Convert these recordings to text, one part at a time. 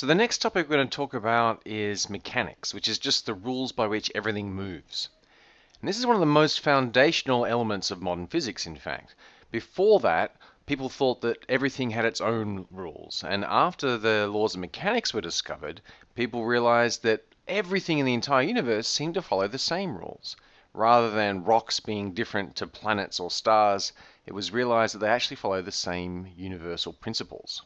So the next topic we're going to talk about is mechanics, which is just the rules by which everything moves. And this is one of the most foundational elements of modern physics, in fact. Before that, people thought that everything had its own rules. And after the laws of mechanics were discovered, people realized that everything in the entire universe seemed to follow the same rules. Rather than rocks being different to planets or stars, it was realized that they actually follow the same universal principles.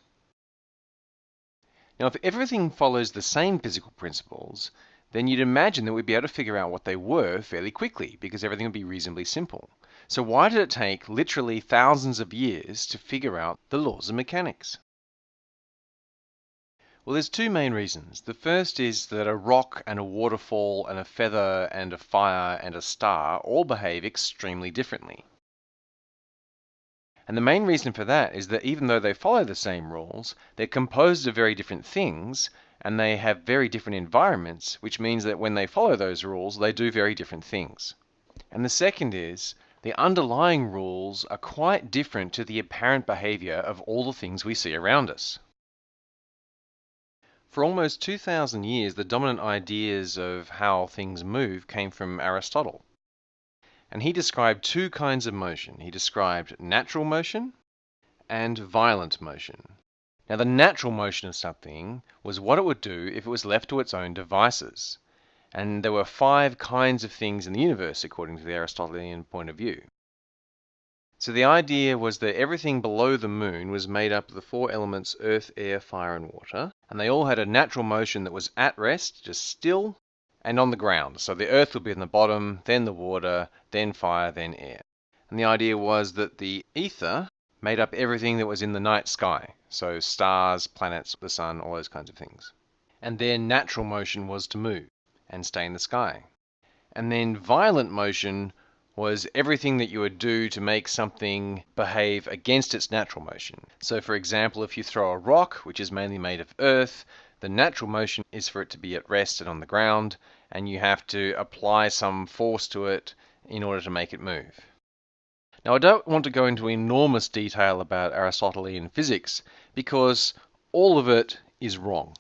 Now, if everything follows the same physical principles, then you'd imagine that we'd be able to figure out what they were fairly quickly, because everything would be reasonably simple. So why did it take literally thousands of years to figure out the laws of mechanics? Well, there's two main reasons. The first is that a rock and a waterfall and a feather and a fire and a star all behave extremely differently. And the main reason for that is that even though they follow the same rules, they're composed of very different things and they have very different environments, which means that when they follow those rules, they do very different things. And the second is the underlying rules are quite different to the apparent behavior of all the things we see around us. For almost 2,000 years, the dominant ideas of how things move came from Aristotle. And he described two kinds of motion. He described natural motion and violent motion. Now, the natural motion of something was what it would do if it was left to its own devices. And there were 5 kinds of things in the universe, according to the Aristotelian point of view. So the idea was that everything below the moon was made up of the 4 elements earth, air, fire, and water. And they all had a natural motion that was at rest, just still, and on the ground. So the earth would be in the bottom, then the water, then fire, then air. And the idea was that the ether made up everything that was in the night sky. So stars, planets, the sun, all those kinds of things. And then natural motion was to move and stay in the sky. And then violent motion was everything that you would do to make something behave against its natural motion. So for example, if you throw a rock, which is mainly made of earth, the natural motion is for it to be at rest and on the ground, and you have to apply some force to it in order to make it move. Now, I don't want to go into enormous detail about Aristotelian physics because all of it is wrong.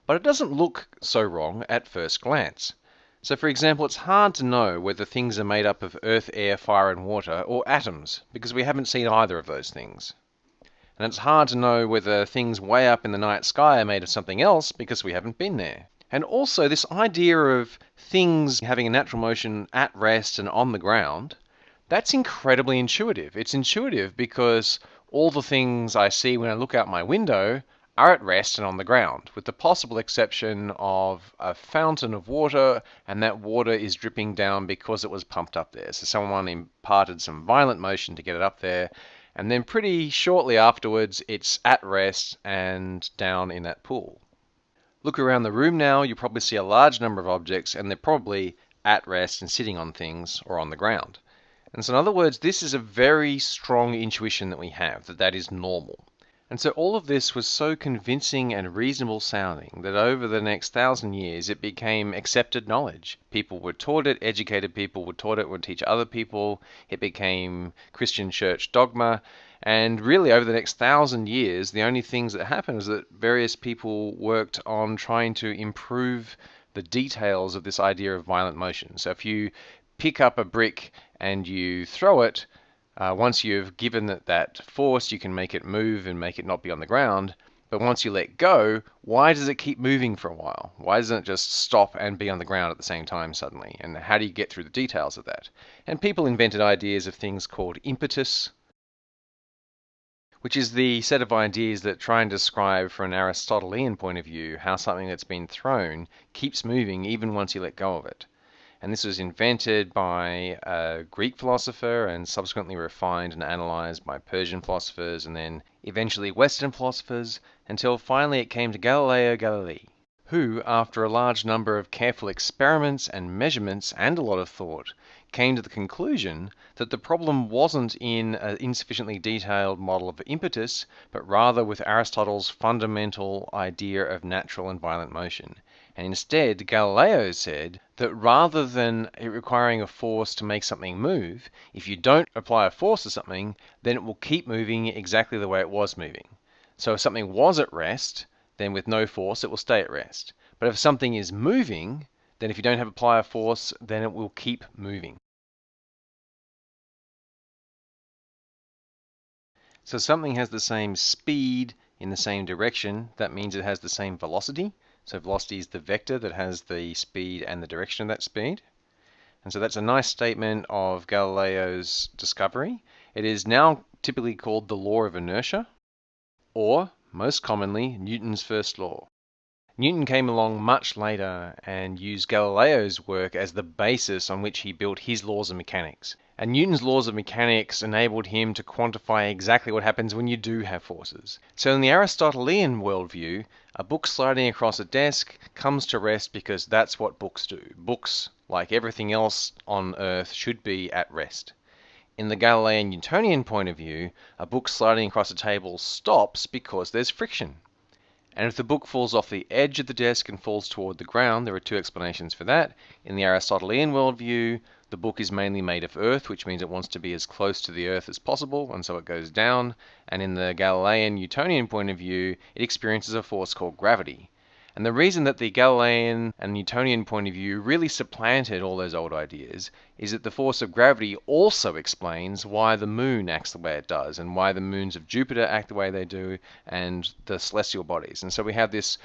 But it doesn't look so wrong at first glance. So for example, it's hard to know whether things are made up of earth, air, fire, and water, or atoms, because we haven't seen either of those things. And it's hard to know whether things way up in the night sky are made of something else, because we haven't been there. And also, this idea of things having a natural motion at rest and on the ground, that's incredibly intuitive. It's intuitive because all the things I see when I look out my window are at rest and on the ground, with the possible exception of a fountain of water, and that water is dripping down because it was pumped up there. So someone imparted some violent motion to get it up there, and then pretty shortly afterwards it's at rest and down in that pool. Look around the room now, you probably see a large number of objects, and they're probably at rest and sitting on things or on the ground. And so in other words, this is a very strong intuition that we have, that that is normal. And so all of this was so convincing and reasonable sounding that over the next 1,000 years it became accepted knowledge. People were taught it, educated people were taught it, would teach other people. It became Christian church dogma. And really over the next 1,000 years, the only things that happened was that various people worked on trying to improve the details of this idea of violent motion. So if you pick up a brick and you throw it, once you've given it that force, you can make it move and make it not be on the ground. But once you let go, why does it keep moving for a while? Why doesn't it just stop and be on the ground at the same time suddenly? And how do you get through the details of that? And people invented ideas of things called impetus, which is the set of ideas that try and describe from an Aristotelian point of view how something that's been thrown keeps moving even once you let go of it. And this was invented by a Greek philosopher and subsequently refined and analyzed by Persian philosophers and then eventually Western philosophers until finally it came to Galileo Galilei, who, after a large number of careful experiments and measurements and a lot of thought, came to the conclusion that the problem wasn't in an insufficiently detailed model of impetus, but rather with Aristotle's fundamental idea of natural and violent motion. And instead, Galileo said that rather than it requiring a force to make something move, if you don't apply a force to something, then it will keep moving exactly the way it was moving. So if something was at rest, then with no force it will stay at rest. But if something is moving, then if you don't apply a force, then it will keep moving. So something has the same speed in the same direction, that means it has the same velocity. So velocity is the vector that has the speed and the direction of that speed. And so that's a nice statement of Galileo's discovery. It is now typically called the law of inertia, or most commonly, Newton's first law. Newton came along much later and used Galileo's work as the basis on which he built his laws of mechanics. And Newton's laws of mechanics enabled him to quantify exactly what happens when you do have forces. So in the Aristotelian worldview, a book sliding across a desk comes to rest because that's what books do. Books, like everything else on Earth, should be at rest. In the Galilean Newtonian point of view, a book sliding across a table stops because there's friction. And if the book falls off the edge of the desk and falls toward the ground, there are two explanations for that. In the Aristotelian worldview, the book is mainly made of earth, which means it wants to be as close to the earth as possible, and so it goes down. And in the Galilean Newtonian point of view, it experiences a force called gravity. And the reason that the Galilean and Newtonian point of view really supplanted all those old ideas is that the force of gravity also explains why the moon acts the way it does, and why the moons of Jupiter act the way they do, and the celestial bodies. And so we have this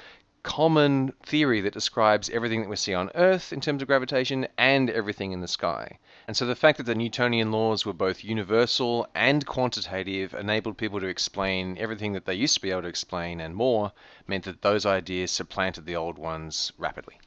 common theory that describes everything that we see on Earth in terms of gravitation and everything in the sky. And so the fact that the Newtonian laws were both universal and quantitative enabled people to explain everything that they used to be able to explain and more, meant that those ideas supplanted the old ones rapidly.